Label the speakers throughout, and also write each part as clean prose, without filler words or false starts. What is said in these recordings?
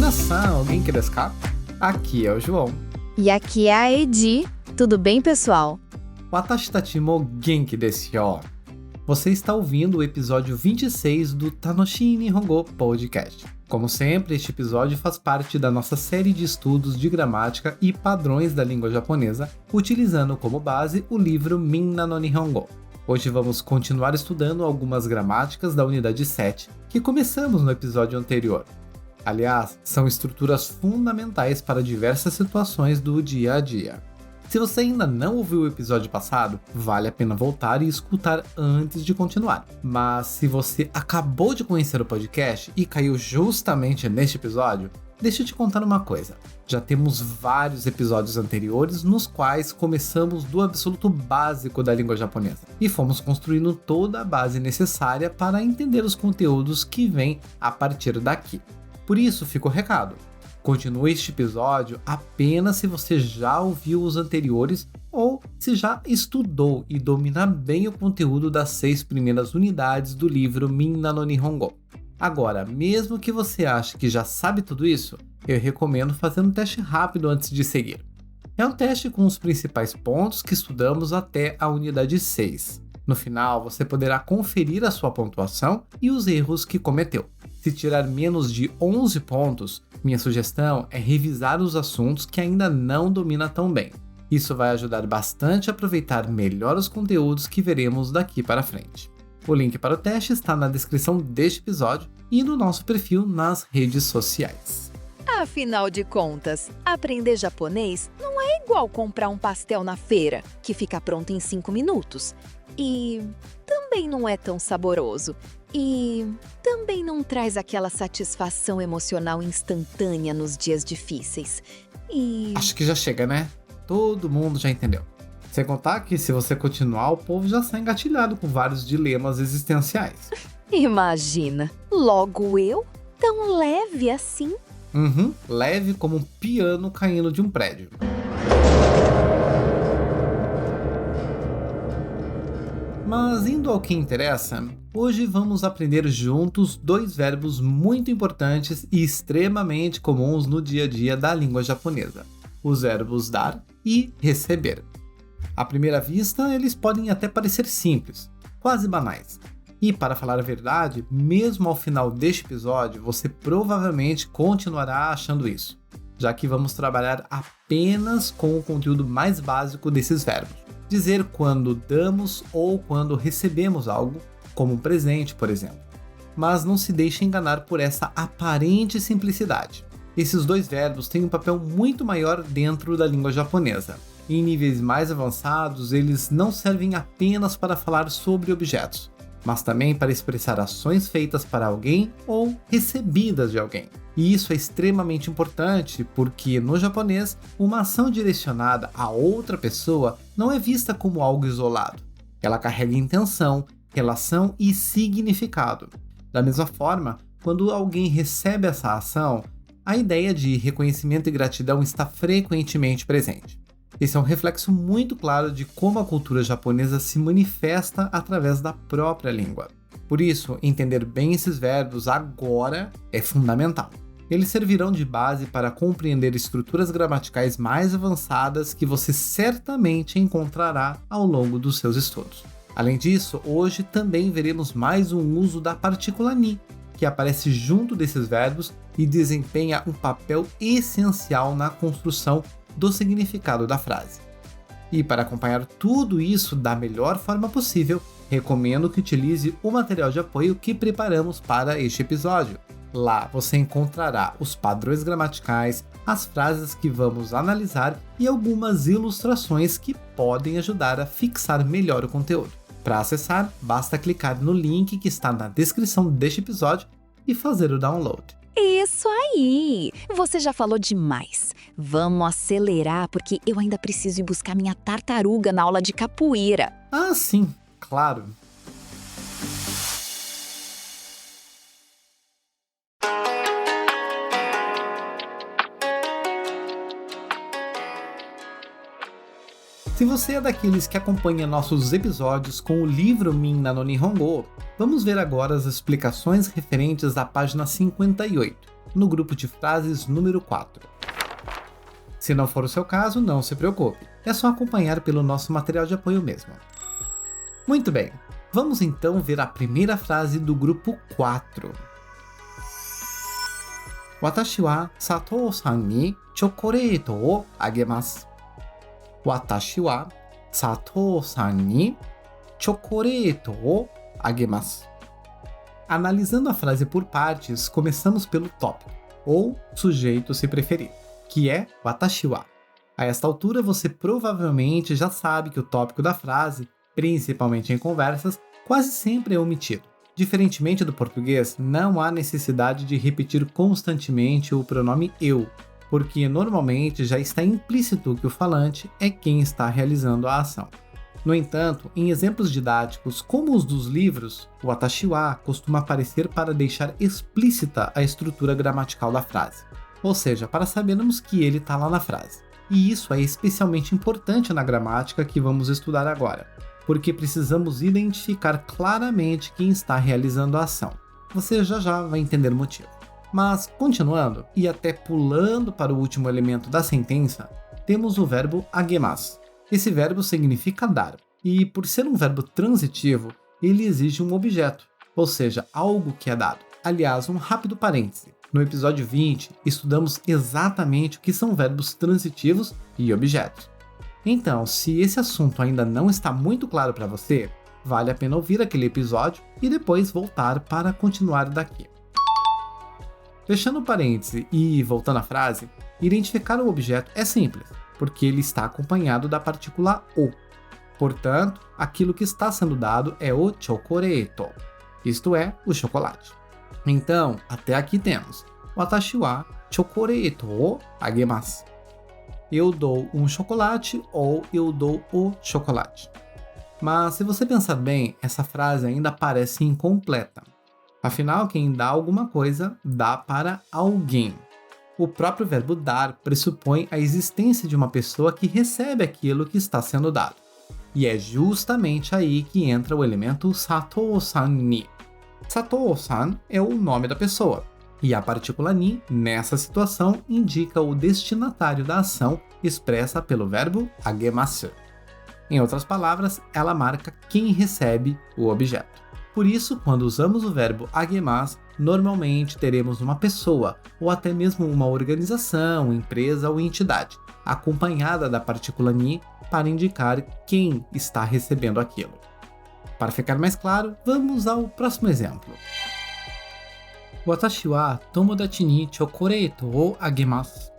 Speaker 1: Minasan, Genki desu ka? Aqui é o João.
Speaker 2: E aqui é a Edi. Tudo bem, pessoal?
Speaker 1: Watashi tachi mo genki desu yo. Você está ouvindo o episódio 26 do Tanoshii Nihongo Podcast. Como sempre, este episódio faz parte da nossa série de estudos de gramática e padrões da língua japonesa, utilizando como base o livro Minna no Nihongo. Hoje vamos continuar estudando algumas gramáticas da unidade 7, que começamos no episódio anterior. Aliás, são estruturas fundamentais para diversas situações do dia a dia. Se você ainda não ouviu o episódio passado, vale a pena voltar e escutar antes de continuar. Mas se você acabou de conhecer o podcast e caiu justamente neste episódio, deixa eu te contar uma coisa. Já temos vários episódios anteriores nos quais começamos do absoluto básico da língua japonesa e fomos construindo toda a base necessária para entender os conteúdos que vêm a partir daqui. Por isso, fica o recado. Continue este episódio apenas se você já ouviu os anteriores ou se já estudou e domina bem o conteúdo das 6 primeiras unidades do livro Minna no Nihongo. Agora, mesmo que você ache que já sabe tudo isso, eu recomendo fazer um teste rápido antes de seguir. É um teste com os principais pontos que estudamos até a unidade 6. No final, você poderá conferir a sua pontuação e os erros que cometeu. Se tirar menos de 11 pontos, minha sugestão é revisar os assuntos que ainda não domina tão bem. Isso vai ajudar bastante a aproveitar melhor os conteúdos que veremos daqui para frente. O link para o teste está na descrição deste episódio e no nosso perfil nas redes sociais.
Speaker 3: Afinal de contas, aprender japonês não é igual comprar um pastel na feira, que fica pronto em 5 minutos. E também não é tão saboroso. E também não traz aquela satisfação emocional instantânea nos dias difíceis.
Speaker 1: Acho que já chega, né? Todo mundo já entendeu. Sem contar que se você continuar, o povo já sai engatilhado com vários dilemas existenciais.
Speaker 3: Imagina, logo eu? Tão leve assim?
Speaker 1: Leve como um piano caindo de um prédio. Mas indo ao que interessa, hoje vamos aprender juntos 2 verbos muito importantes e extremamente comuns no dia a dia da língua japonesa. Os verbos dar e receber. À primeira vista, eles podem até parecer simples, quase banais. E para falar a verdade, mesmo ao final deste episódio, você provavelmente continuará achando isso, já que vamos trabalhar apenas com o conteúdo mais básico desses verbos. Dizer quando damos ou quando recebemos algo, como um presente, por exemplo. Mas não se deixe enganar por essa aparente simplicidade. Esses 2 verbos têm um papel muito maior dentro da língua japonesa. Em níveis mais avançados, eles não servem apenas para falar sobre objetos, mas também para expressar ações feitas para alguém ou recebidas de alguém. E isso é extremamente importante porque, no japonês, uma ação direcionada a outra pessoa não é vista como algo isolado. Ela carrega intenção, relação e significado. Da mesma forma, quando alguém recebe essa ação, a ideia de reconhecimento e gratidão está frequentemente presente. Esse é um reflexo muito claro de como a cultura japonesa se manifesta através da própria língua. Por isso, entender bem esses verbos agora é fundamental. Eles servirão de base para compreender estruturas gramaticais mais avançadas que você certamente encontrará ao longo dos seus estudos. Além disso, hoje também veremos mais um uso da partícula ni, que aparece junto desses verbos e desempenha um papel essencial na construção do significado da frase. E para acompanhar tudo isso da melhor forma possível, recomendo que utilize o material de apoio que preparamos para este episódio. Lá você encontrará os padrões gramaticais, as frases que vamos analisar e algumas ilustrações que podem ajudar a fixar melhor o conteúdo. Para acessar, basta clicar no link que está na descrição deste episódio e fazer o download.
Speaker 3: Isso aí! Você já falou demais. Vamos acelerar porque eu ainda preciso ir buscar minha tartaruga na aula de capoeira.
Speaker 1: Ah, sim, claro. Se você é daqueles que acompanha nossos episódios com o livro Minna no Nihongo, vamos ver agora as explicações referentes à página 58. no grupo de frases número 4. Se não for o seu caso, não se preocupe, é só acompanhar pelo nosso material de apoio mesmo. Muito bem, vamos então ver a primeira frase do grupo 4. Watashi wa Satou-san ni chocolate o agemasu. Watashi wa Satou-san ni chocolate o agemasu. Analisando a frase por partes, começamos pelo tópico, ou sujeito se preferir, que é watashi wa. A esta altura você provavelmente já sabe que o tópico da frase, principalmente em conversas, quase sempre é omitido. Diferentemente do português, não há necessidade de repetir constantemente o pronome eu, porque normalmente já está implícito que o falante é quem está realizando a ação. No entanto, em exemplos didáticos como os dos livros, o watashi wa costuma aparecer para deixar explícita a estrutura gramatical da frase, ou seja, para sabermos que ele está lá na frase. E isso é especialmente importante na gramática que vamos estudar agora, porque precisamos identificar claramente quem está realizando a ação. Você já vai entender o motivo. Mas, continuando, e até pulando para o último elemento da sentença, temos o verbo agemasu. Esse verbo significa dar, e por ser um verbo transitivo, ele exige um objeto, ou seja, algo que é dado. Aliás, um rápido parêntese. No episódio 20, estudamos exatamente o que são verbos transitivos e objetos. Então, se esse assunto ainda não está muito claro para você, vale a pena ouvir aquele episódio e depois voltar para continuar daqui. Fechando o parêntese e voltando à frase, identificar o objeto é simples, porque ele está acompanhado da partícula o. Portanto, aquilo que está sendo dado é o chocolate, isto é, o chocolate. Então, até aqui temos watashi wa chocolate o agemasu. Eu dou um chocolate ou eu dou o chocolate. Mas se você pensar bem, essa frase ainda parece incompleta. Afinal, quem dá alguma coisa, dá para alguém. O próprio verbo dar pressupõe a existência de uma pessoa que recebe aquilo que está sendo dado. E é justamente aí que entra o elemento Satou-san ni. Satou-san é o nome da pessoa, e a partícula ni, nessa situação, indica o destinatário da ação expressa pelo verbo agemasu. Em outras palavras, ela marca quem recebe o objeto. Por isso, quando usamos o verbo agemasu, normalmente teremos uma pessoa, ou até mesmo uma organização, empresa ou entidade, acompanhada da partícula ni para indicar quem está recebendo aquilo. Para ficar mais claro, vamos ao próximo exemplo. Watashi wa tomodachi ni chocolate o agemasu.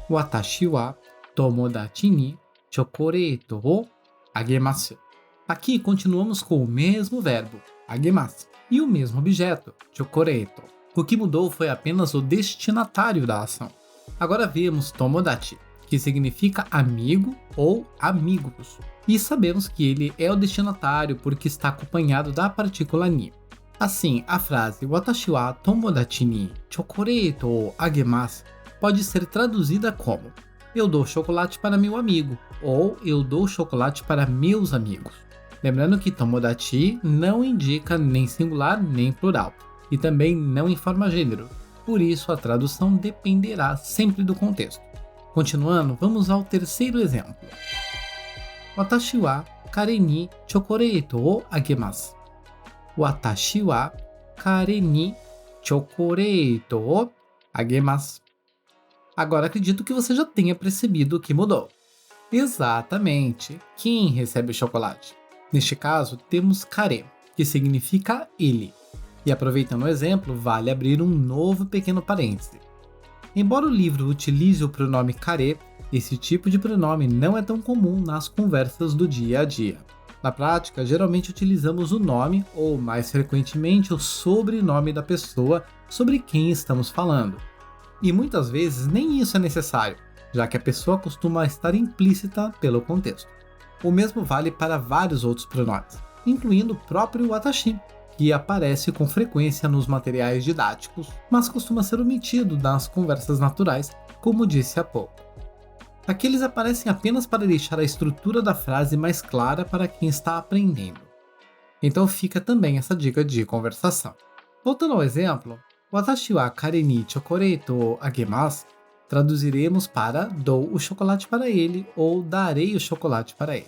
Speaker 1: Watashi wa tomodachi ni chocolate o agemasu. Aqui continuamos com o mesmo verbo, agemasu, e o mesmo objeto, chocolate. O que mudou foi apenas o destinatário da ação. Agora vemos tomodachi, que significa amigo ou amigos. E sabemos que ele é o destinatário porque está acompanhado da partícula ni. Assim, a frase watashi wa tomodachi ni chocolate o agemasu pode ser traduzida como eu dou chocolate para meu amigo ou eu dou chocolate para meus amigos. Lembrando que tomodachi não indica nem singular nem plural e também não informa gênero, por isso a tradução dependerá sempre do contexto. Continuando, vamos ao terceiro exemplo. Watashi wa kare ni chocolate o agemasu. Watashi wa kare ni chocolate o agemasu. Agora acredito que você já tenha percebido o que mudou. Exatamente, quem recebe o chocolate? Neste caso, temos kare, que significa ele. E aproveitando o exemplo, vale abrir um novo pequeno parêntese. Embora o livro utilize o pronome kare, esse tipo de pronome não é tão comum nas conversas do dia a dia. Na prática, geralmente utilizamos o nome ou, mais frequentemente, o sobrenome da pessoa sobre quem estamos falando. E muitas vezes nem isso é necessário, já que a pessoa costuma estar implícita pelo contexto. O mesmo vale para vários outros pronomes, incluindo o próprio watashi, que aparece com frequência nos materiais didáticos, mas costuma ser omitido nas conversas naturais, como disse há pouco. Aqui eles aparecem apenas para deixar a estrutura da frase mais clara para quem está aprendendo. Então fica também essa dica de conversação. Voltando ao exemplo, Watashi wa kare ni chocolate o agemasu. Traduziremos para dou o chocolate para ele ou darei o chocolate para ele.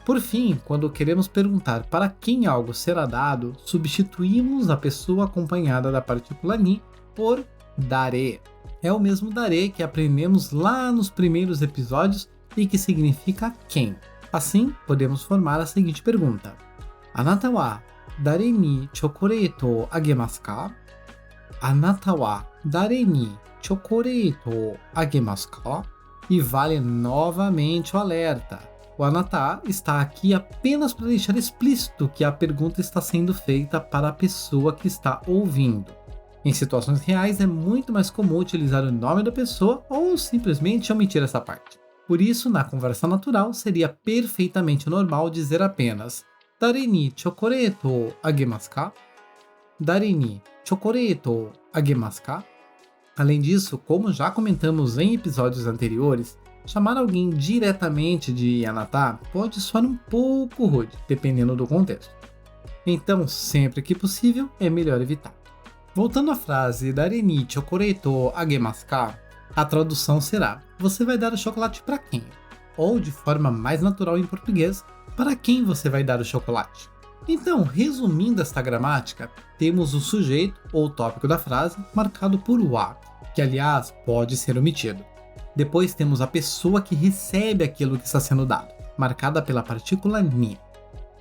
Speaker 1: Por fim, quando queremos perguntar para quem algo será dado, substituímos a pessoa acompanhada da partícula ni por dare. É o mesmo dare que aprendemos lá nos primeiros episódios e que significa quem. Assim, podemos formar a seguinte pergunta: Anata wa dare ni chocolate o agemasu ka? Anata wa dare ni chocolate o agemasu ka? E vale novamente o alerta. O anata está aqui apenas para deixar explícito que a pergunta está sendo feita para a pessoa que está ouvindo. Em situações reais é muito mais comum utilizar o nome da pessoa ou simplesmente omitir essa parte. Por isso, na conversa natural, seria perfeitamente normal dizer apenas Dare ni chocolate o agemasu ka? Dare ni chocolate o agemasu ka? Além disso, como já comentamos em episódios anteriores, chamar alguém diretamente de anata pode soar um pouco rude, dependendo do contexto. Então, sempre que possível, é melhor evitar. Voltando à frase Dare ni chocolate o agemasu ka, a tradução será: você vai dar o chocolate para quem? Ou, de forma mais natural em português, para quem você vai dar o chocolate? Então, resumindo esta gramática, temos o sujeito ou tópico da frase marcado por wa, que aliás pode ser omitido. Depois temos a pessoa que recebe aquilo que está sendo dado, marcada pela partícula ni.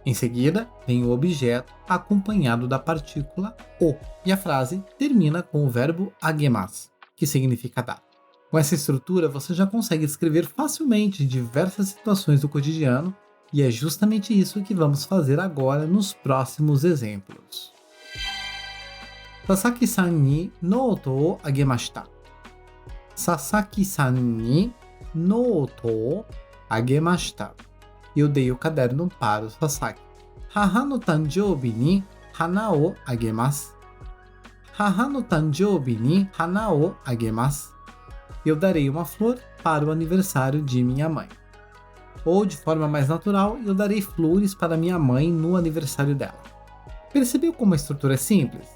Speaker 1: Em seguida, vem o objeto acompanhado da partícula o, e a frase termina com o verbo agemasu, que significa dar. Com essa estrutura, você já consegue escrever facilmente diversas situações do cotidiano, e é justamente isso que vamos fazer agora nos próximos exemplos. Sasaki-san ni note o agemashita. Sasaki-san ni note o agemashita. Eu dei o caderno para o Sasaki. Haha no tanjoubi ni hana o agemasu. Haha no tanjoubi ni hana o agemasu. Eu darei uma flor para o aniversário de minha mãe. Ou, de forma mais natural, eu darei flores para minha mãe no aniversário dela. Percebeu como a estrutura é simples?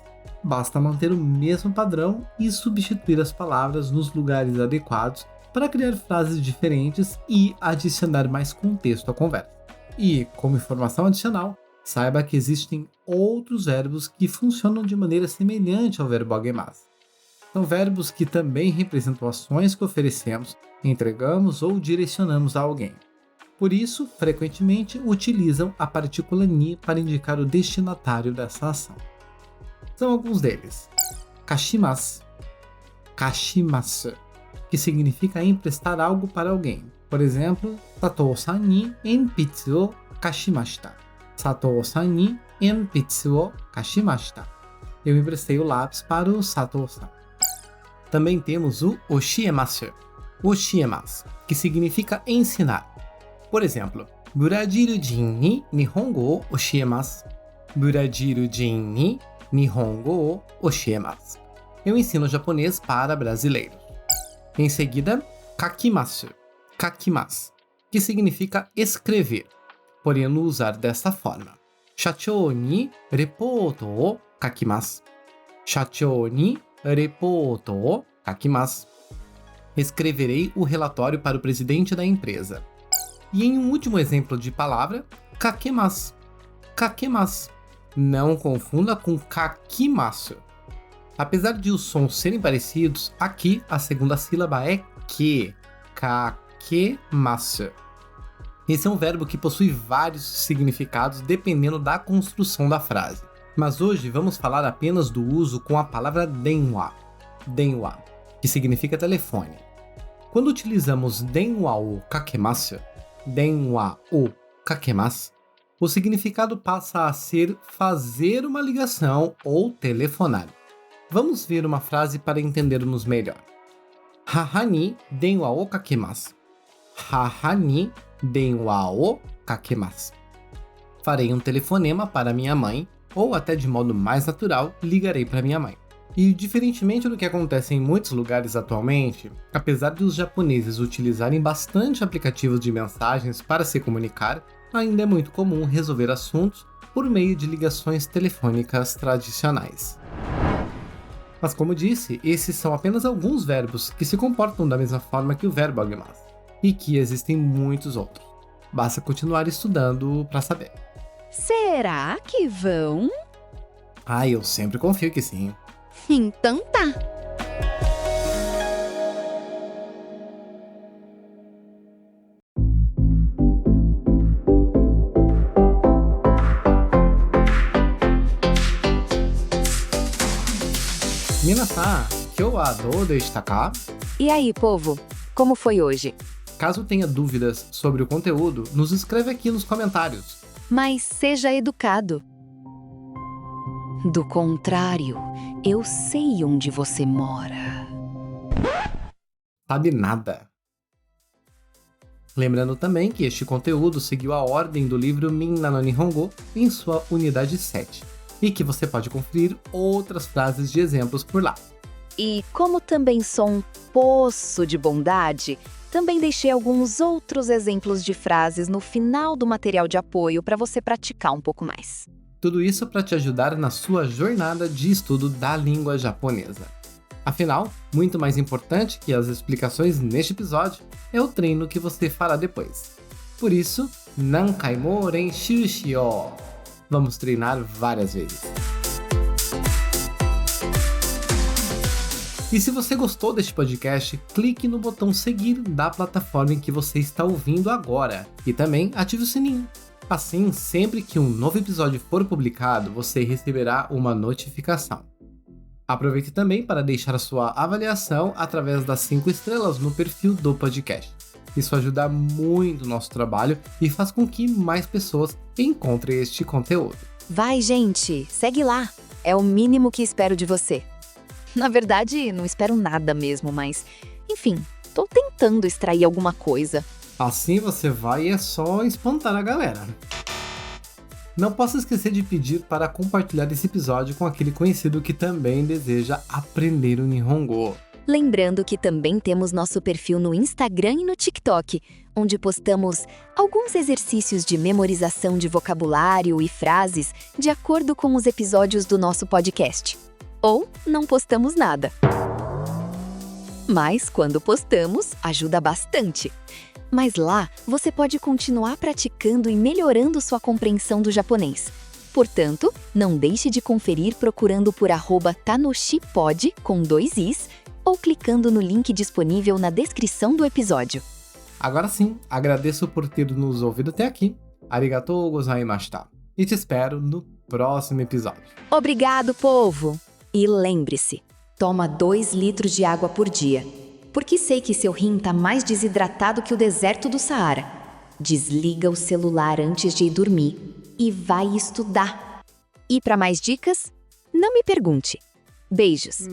Speaker 1: Basta manter o mesmo padrão e substituir as palavras nos lugares adequados para criar frases diferentes e adicionar mais contexto à conversa. E, como informação adicional, saiba que existem outros verbos que funcionam de maneira semelhante ao verbo agemasu. São verbos que também representam ações que oferecemos, entregamos ou direcionamos a alguém. Por isso, frequentemente utilizam a partícula ni para indicar o destinatário dessa ação. São alguns deles: kashimasu, kashimasu, que significa emprestar algo para alguém. Por exemplo, Satou-san ni enpitsu o kashimashita. Satou-san ni enpitsu o kashimashita. Eu emprestei o lápis para o Satou-san. Também temos o oshiemasu, oshiemasu, que significa ensinar. Por exemplo, Burajiru-jin ni Nihongo o oshiemasu. Burajiru-jin ni Nihongo o oshiemasu. Eu ensino japonês para brasileiros. Em seguida, kakimasu, kakimasu, que significa escrever, podendo usar desta forma: Shachou ni reporto o kakimasu. Shachou ni reporto o kakimasu. Escreverei o relatório para o presidente da empresa. E em um último exemplo de palavra, kakemasu. Kakemasu. Não confunda com kakimasu. Apesar de os sons serem parecidos, aqui a segunda sílaba é que. Kakemasu. Esse é um verbo que possui vários significados dependendo da construção da frase. Mas hoje vamos falar apenas do uso com a palavra denwa. Denwa, que significa telefone. Quando utilizamos denwa o kakemasu, denwa o kakemasu, o significado passa a ser fazer uma ligação ou telefonar. Vamos ver uma frase para entendermos melhor. Haha ni denwa o kakemasu. Haha ni denwa o kakemasu. Farei um telefonema para minha mãe, ou até de modo mais natural, ligarei para minha mãe. E diferentemente do que acontece em muitos lugares atualmente, apesar de os japoneses utilizarem bastante aplicativos de mensagens para se comunicar, ainda é muito comum resolver assuntos por meio de ligações telefônicas tradicionais. Mas como disse, esses são apenas alguns verbos que se comportam da mesma forma que o verbo agemasu, e que existem muitos outros. Basta continuar estudando para saber.
Speaker 3: Será que vão?
Speaker 1: Eu sempre confio que sim.
Speaker 3: Então tá.
Speaker 1: Minasan, kyou wa dou deshita ka?
Speaker 3: E aí, povo? Como foi hoje?
Speaker 1: Caso tenha dúvidas sobre o conteúdo, nos escreve aqui nos comentários.
Speaker 3: Mas seja educado. Do contrário, eu sei onde você mora.
Speaker 1: Sabe nada. Lembrando também que este conteúdo seguiu a ordem do livro Minna no Nihongo em sua unidade 7, e que você pode conferir outras frases de exemplos por lá.
Speaker 3: E como também sou um poço de bondade, também deixei alguns outros exemplos de frases no final do material de apoio para você praticar um pouco mais.
Speaker 1: Tudo isso para te ajudar na sua jornada de estudo da língua japonesa. Afinal, muito mais importante que as explicações neste episódio é o treino que você fará depois. Por isso, nankai mo renshū shiyō. Vamos treinar várias vezes. E se você gostou deste podcast, clique no botão seguir da plataforma em que você está ouvindo agora e também ative o sininho. Assim, sempre que um novo episódio for publicado, você receberá uma notificação. Aproveite também para deixar a sua avaliação através das 5 estrelas no perfil do podcast. Isso ajuda muito o nosso trabalho e faz com que mais pessoas encontrem este conteúdo.
Speaker 3: Vai, gente, segue lá. É o mínimo que espero de você. Na verdade, não espero nada mesmo, mas, enfim, tô tentando extrair alguma coisa.
Speaker 1: Assim você vai e é só espantar a galera. Não posso esquecer de pedir para compartilhar esse episódio com aquele conhecido que também deseja aprender o Nihongo.
Speaker 3: Lembrando que também temos nosso perfil no Instagram e no TikTok, onde postamos alguns exercícios de memorização de vocabulário e frases de acordo com os episódios do nosso podcast. Ou não postamos nada. Mas quando postamos, ajuda bastante. Mas lá, você pode continuar praticando e melhorando sua compreensão do japonês. Portanto, não deixe de conferir procurando por @tanoshipod com 2 i's ou clicando no link disponível na descrição do episódio.
Speaker 1: Agora sim, agradeço por ter nos ouvido até aqui. Arigatou gozaimashita. E te espero no próximo episódio.
Speaker 3: Obrigado, povo! E lembre-se, toma 2 litros de água por dia. Porque sei que seu rim tá mais desidratado que o deserto do Saara. Desliga o celular antes de ir dormir e vai estudar. E para mais dicas, não me pergunte. Beijos!